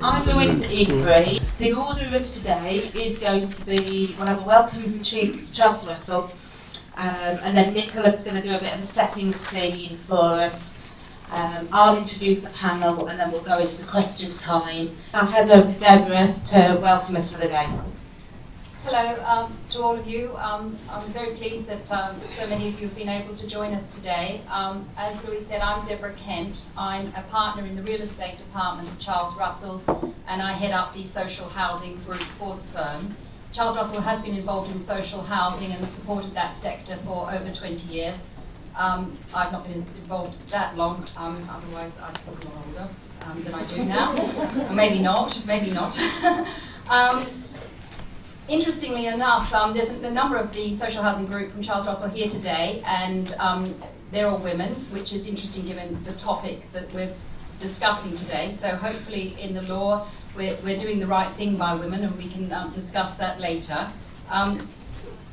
I'm Louisa Eagbury. The order of today is going to be, we'll have a welcome from Chief Charles Russell, and then Nicola's going to do a bit of a setting scene for us. I'll introduce the panel and then we'll go into the question time. I'll hand over to Deborah to welcome us for the day. Hello to all of you. I'm very pleased that so many of you have been able to join us today. As Louise said, I'm Deborah Kent. I'm a partner in the real estate department of Charles Russell, and I head up the social housing group for the firm. Charles Russell has been involved in social housing and supported that sector for over 20 years. I've not been involved that long, otherwise I'd look a lot older than I do now. Or maybe not. Interestingly enough, there's a number of the social housing group from Charles Russell here today, and they're all women, which is interesting given the topic that we're discussing today. So hopefully in the law we're doing the right thing by women, and we can discuss that later.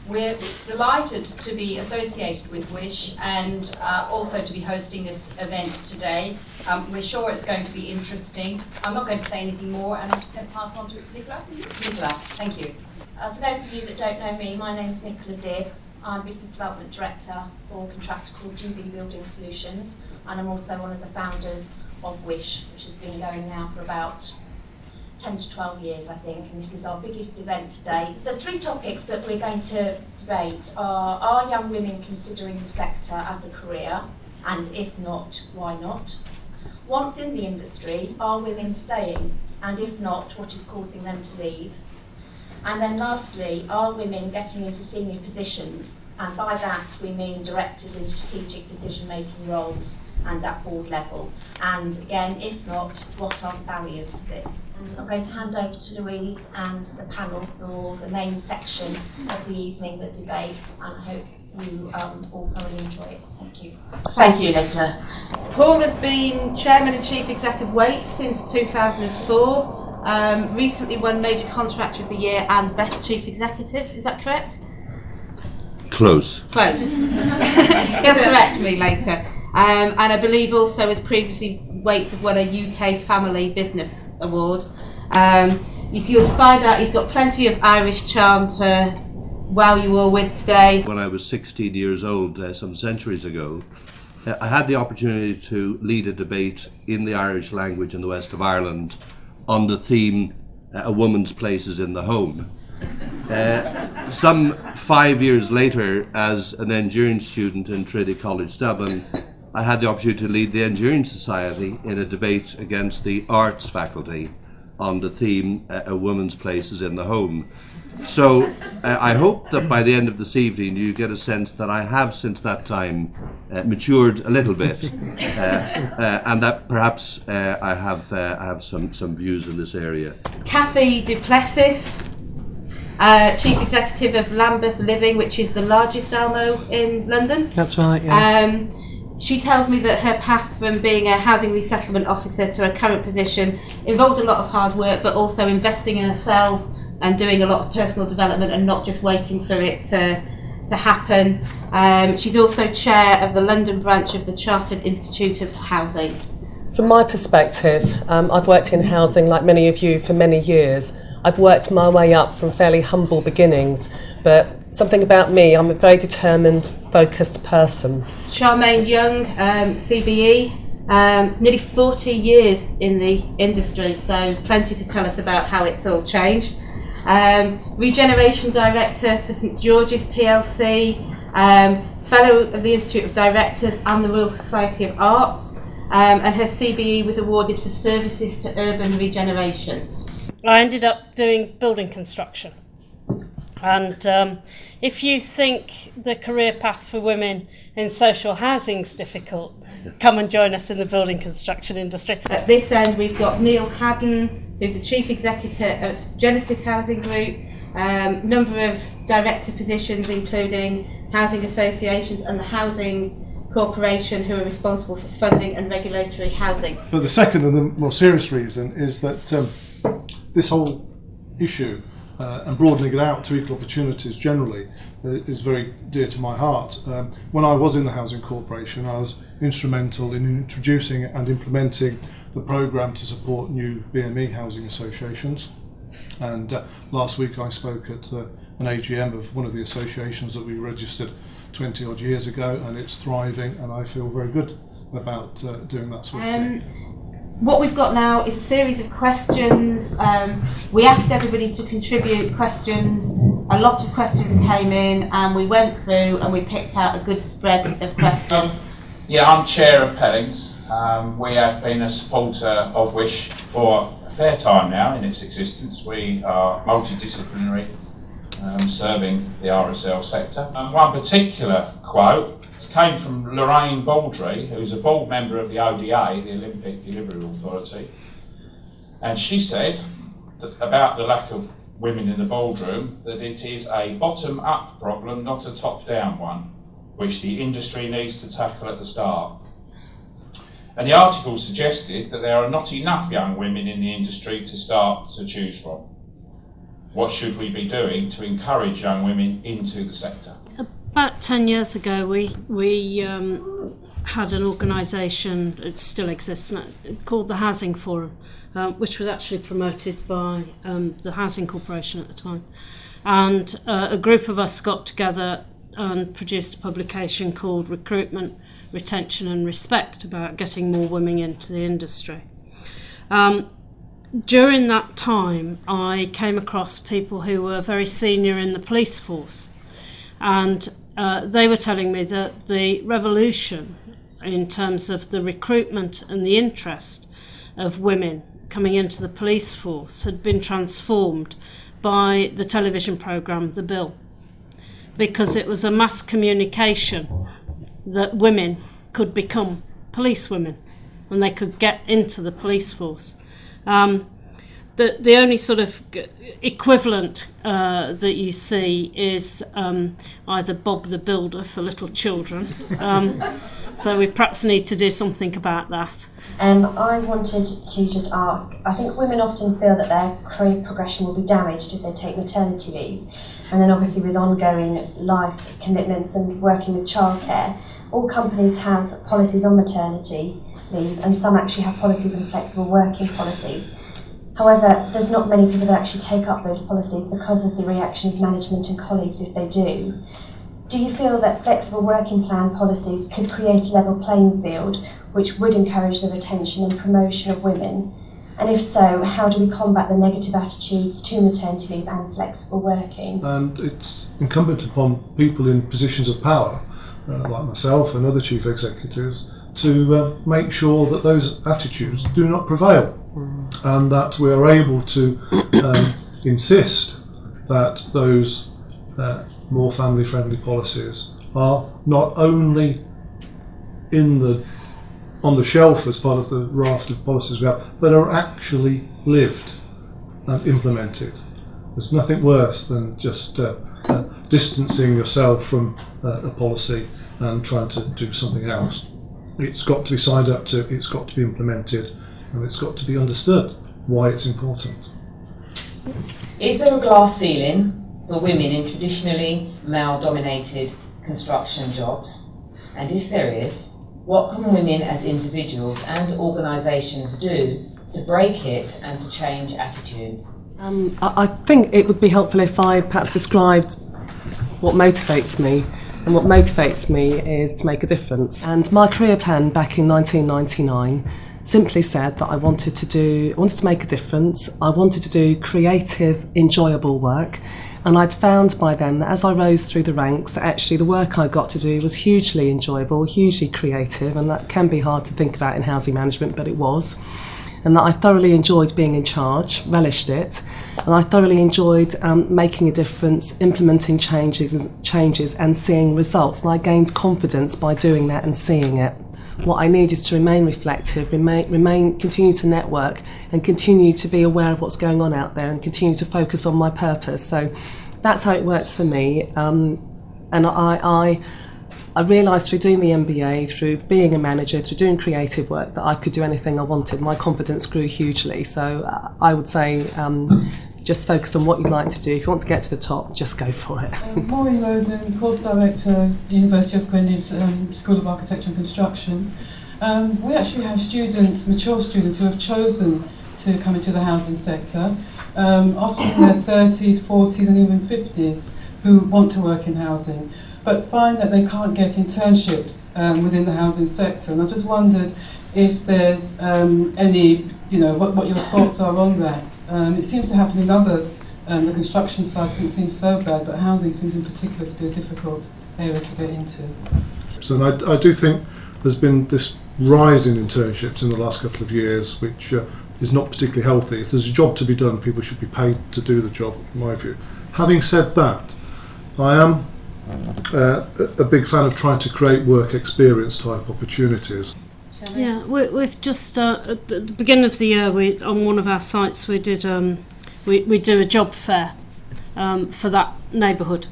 We're delighted to be associated with Wish and also to be hosting this event today. We're sure it's going to be interesting. I'm not going to say anything more, and I'm just going to pass on to Nicola. Nicola, thank you. For those of you that don't know me, my name is Nicola Dibb. I'm Business Development Director for a contractor called GB Building Solutions, and I'm also one of the founders of Wish, which has been going now for about 10 to 12 years, I think, and this is our biggest event today. So the three topics that we're going to debate are young women considering the sector as a career, and if not, why not? Once in the industry, are women staying, and if not, what is causing them to leave? And then lastly, are women getting into senior positions? And by that we mean directors in strategic decision-making roles and at board level. And again, if not, what are the barriers to this? And I'm going to hand over to Louise and the panel for the main section of the evening, the debate, and I hope you all thoroughly enjoy it. Thank you. Thank you, Nicola. Paul has been Chairman and Chief Exec of Waits since 2004. Recently won Major Contractor of the Year and Best Chief Executive, is that correct? Close. He'll correct me later. And I believe also as previously Waits have won a UK Family Business Award. You'll find out he's got plenty of Irish charm to wow you all with today. When I was 16 years old, some centuries ago, I had the opportunity to lead a debate in the Irish language in the west of Ireland on the theme, a woman's place is in the home. Some 5 years later, as an engineering student in Trinity College Dublin, I had the opportunity to lead the Engineering Society in a debate against the arts faculty on the theme, a woman's place is in the home. So I hope that by the end of this evening you get a sense that I have since that time matured a little bit, and that perhaps I have some views in this area. Kathy Duplessis, Chief Executive of Lambeth Living, which is the largest Almo in London. That's right, yeah. She tells me that her path from being a housing resettlement officer to her current position involves a lot of hard work, but also investing in herself and doing a lot of personal development and not just waiting for it to happen. She's also chair of the London branch of the Chartered Institute of Housing. From my perspective, I've worked in housing like many of you for many years. I've worked my way up from fairly humble beginnings, but something about me, I'm a very determined, focused person. Charmaine Young, CBE, nearly 40 years in the industry, so plenty to tell us about how it's all changed. Regeneration Director for St George's PLC, Fellow of the Institute of Directors and the Royal Society of Arts, and her CBE was awarded for services to urban regeneration. I ended up doing building construction, and if you think the career path for women in social housing is difficult, come and join us in the building construction industry. At this end, we've got Neil Haddon, who's the Chief Executive of Genesis Housing Group, number of director positions including housing associations and the Housing Corporation, who are responsible for funding and regulatory housing. But the second and the more serious reason is that this whole issue and broadening it out to equal opportunities generally is very dear to my heart. When I was in the Housing Corporation, I was instrumental in introducing and implementing the programme to support new BME housing associations. And last week I spoke at an AGM of one of the associations that we registered 20 odd years ago, and it's thriving, and I feel very good about doing that sort of thing. What we've got now is a series of questions. We asked everybody to contribute questions. A lot of questions came in, and we went through and we picked out a good spread of questions. Yeah, I'm chair of Pellings. We have been a supporter of Wish for a fair time now in its existence. We are multidisciplinary, serving the RSL sector. One particular quote came from Lorraine Baldry, who's a board member of the ODA, the Olympic Delivery Authority, and she said that about the lack of women in the boardroom, that it is a bottom-up problem, not a top-down one, which the industry needs to tackle at the start. And the article suggested that there are not enough young women in the industry to start to choose from. What should we be doing to encourage young women into the sector? About 10 years ago, we had an organisation, it still exists, called the Housing Forum, which was actually promoted by the Housing Corporation at the time. And a group of us got together and produced a publication called Recruitment, Retention and Respect, about getting more women into the industry. During that time, I came across people who were very senior in the police force, and they were telling me that the revolution in terms of the recruitment and the interest of women coming into the police force had been transformed by the television programme The Bill, because it was a mass communication that women could become policewomen and they could get into the police force. The only sort of equivalent that you see is either Bob the Builder for little children. So we perhaps need to do something about that. I wanted to just ask, I think women often feel that their career progression will be damaged if they take maternity leave. And then obviously with ongoing life commitments and working with childcare, all companies have policies on maternity leave, and some actually have policies on flexible working policies. However, there's not many people that actually take up those policies because of the reaction of management and colleagues if they do. Do you feel that flexible working plan policies could create a level playing field which would encourage the retention and promotion of women? And if so, how do we combat the negative attitudes to maternity leave and flexible working? And it's incumbent upon people in positions of power, like myself and other chief executives, to make sure that those attitudes do not prevail, and that we are able to insist that those more family-friendly policies are not only on the shelf as part of the raft of policies we have, but are actually lived and implemented. There's nothing worse than just distancing yourself from a policy and trying to do something else. It's got to be signed up to, it's got to be implemented, and it's got to be understood why it's important. Is there a glass ceiling for women in traditionally male-dominated construction jobs? And if there is, what can women as individuals and organisations do to break it and to change attitudes? I think it would be helpful if I perhaps described what motivates me. And what motivates me is to make a difference. And my career plan back in 1999 simply said that I wanted to make a difference. I wanted to do creative, enjoyable work. And I'd found by then that as I rose through the ranks, that actually the work I got to do was hugely enjoyable, hugely creative, and that can be hard to think about in housing management, but it was. And that I thoroughly enjoyed being in charge, relished it, and I thoroughly enjoyed making a difference, implementing changes and seeing results, and I gained confidence by doing that and seeing it. what I need is to remain reflective, continue to network and continue to be aware of what's going on out there and continue to focus on my purpose. So that's how it works for me. And I realised through doing the MBA, through being a manager, through doing creative work, that I could do anything I wanted. My confidence grew hugely. So I would say just focus on what you'd like to do. If you want to get to the top, just go for it. Maureen Roden, Course Director, University of Greenwich School of Architecture and Construction. We actually have students, mature students, who have chosen to come into the housing sector, often in their 30s, 40s and even 50s, who want to work in housing, but find that they can't get internships within the housing sector. And I just wondered if there's any, what your thoughts are on that. It seems to happen in other, the construction side doesn't seem so bad, but housing seems in particular to be a difficult area to get into. So I do think there's been this rise in internships in the last couple of years, which is not particularly healthy. If there's a job to be done, people should be paid to do the job, in my view. Having said that, I am a big fan of trying to create work experience type opportunities. Yeah, we've just at the beginning of the year, on one of our sites we did we do a job fair for that neighbourhood,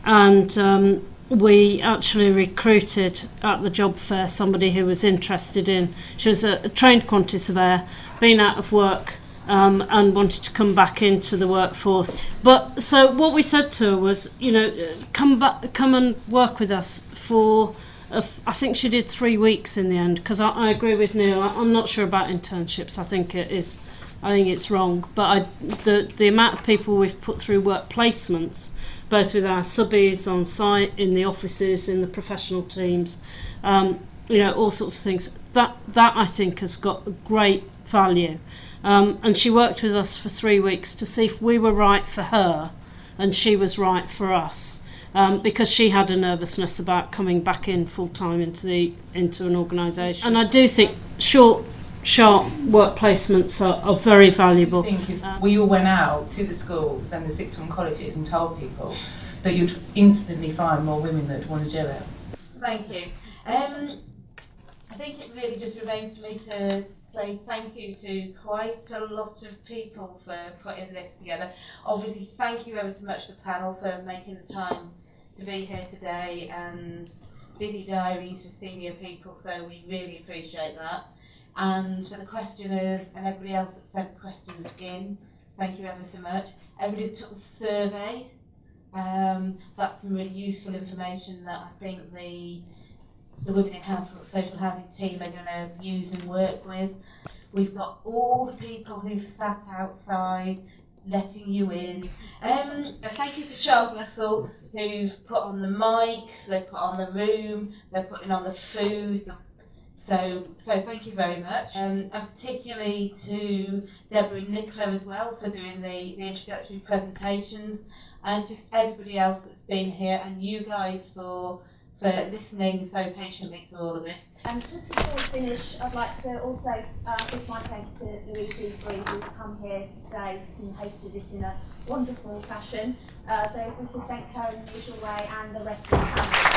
and we actually recruited at the job fair somebody who was interested in. She was a trained quantity surveyor, been out of work, and wanted to come back into the workforce. But so what we said to her was, come and work with us for. I think she did 3 weeks in the end, because I agree with Neil. I'm not sure about internships. I think it's wrong. But the amount of people we've put through work placements, both with our subbies on site, in the offices, in the professional teams, all sorts of things. That I think has got great value. And she worked with us for 3 weeks to see if we were right for her, and she was right for us. Because she had a nervousness about coming back in full time into an organisation, and I do think short, sharp work placements are very valuable. I think if we all went out to the schools and the sixth form colleges and told people, that you'd instantly find more women that want to do it. Thank you. I think it really just remains to me to say thank you to quite a lot of people for putting this together. Obviously, thank you ever so much to the panel for making the time to be here today, and busy diaries for senior people, so we really appreciate that. And for the questioners and everybody else that sent questions in, thank you ever so much. Everybody that took the survey, that's some really useful information that I think the Women in Social Housing team are going to use and work with. We've got all the people who've sat outside letting you in. Thank you to Charles Russell, who've put on the mics, they've put on the room, they're putting on the food. So thank you very much. And particularly to Deborah and Nicola as well for doing the introductory presentations, and just everybody else that's been here, and you guys for listening so patiently through all of this. And just before we finish, I'd like to also give my thanks to Louise Ebery, who's come here today and hosted it in a wonderful fashion. So if we could thank her in the usual way, and the rest of the panel.